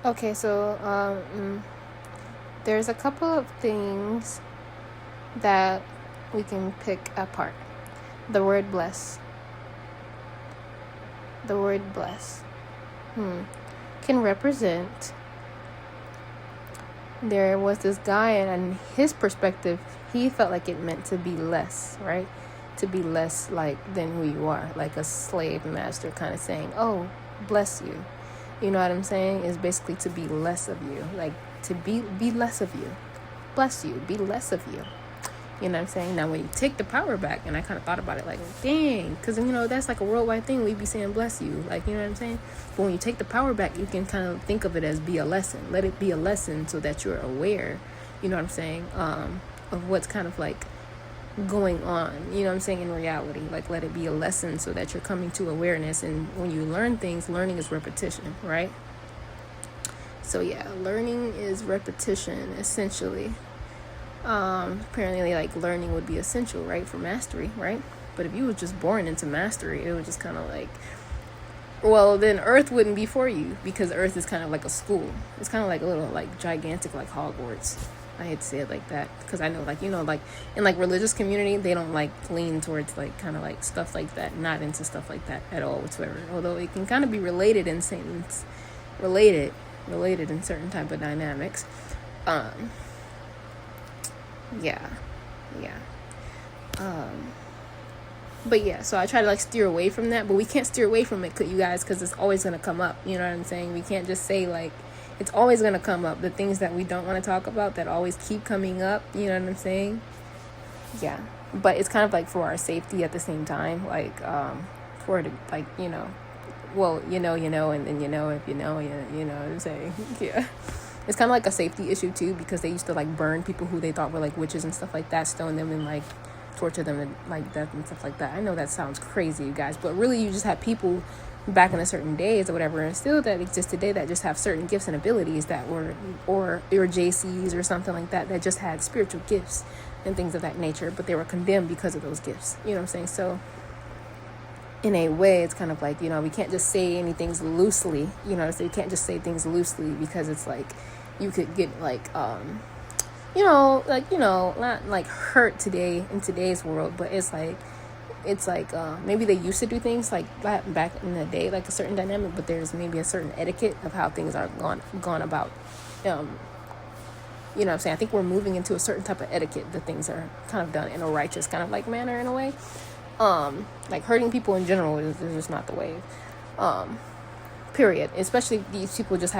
Okay, so there's a couple of things that we can pick apart. The word bless. The word bless can represent. There was this guy, and his perspective, he felt like it meant to be less, right? To be less like than who you are, like a slave master kind of saying, "Oh, bless you." You know what I'm saying? Is basically to be less of you, like to be less of you. Bless you, be less of you. You know what I'm saying? Now, when you take the power back, and I kind of thought about it like, dang, because, that's like a worldwide thing. We be saying bless you, like, you know what I'm saying? But when you take the power back, you can kind of think of it as be a lesson. Let it be a lesson so that you're aware, you know what I'm saying, of what's kind of like going on, you know what I'm saying, in reality. Like, let it be a lesson so that you're coming to awareness. And when you learn things, learning is repetition, right? So, yeah, learning is repetition, essentially. Apparently, like, learning would be essential, right, for mastery, right? But if you were just born into mastery, it would just kind of like, well, then Earth wouldn't be for you, because Earth is kind of like a school. It's kind of like a little, like, gigantic, like Hogwarts. I hate to say it like that, because I know, like, like in like religious community, they don't like lean towards like kind of like stuff like that, not into stuff like that at all whatsoever. Although it can kind of be related in sense, related in certain type of dynamics. Yeah. But yeah, so I try to like steer away from that, but we can't steer away from it, you guys, because it's always going to come up. You know what I'm saying? We can't just say like, it's always going to come up. The things that we don't want to talk about that always keep coming up. You know what I'm saying? Yeah. But it's kind of like for our safety at the same time, like for it to, like, well, and then if you know what I'm saying? Yeah. It's kind of like a safety issue too, because they used to like burn people who they thought were like witches and stuff like that, stone them and like torture them to like death and stuff like that. I know that sounds crazy, you guys, but really you just have people back in a certain days or whatever, and still that exist today, that just have certain gifts and abilities that were, or JCs or something like that, that just had spiritual gifts and things of that nature, but they were condemned because of those gifts. You know what I'm saying? So in a way, it's kind of like, we can't just say anything loosely, so you can't just say things loosely, because it's like you could get like not like hurt today in today's world, but it's like maybe they used to do things like back in the day, like a certain dynamic, but there's maybe a certain etiquette of how things are gone about. You know what I'm saying? I think we're moving into a certain type of etiquette that things are kind of done in a righteous kind of like manner in a way. Like hurting people in general is just not the way. Period. Especially these people just have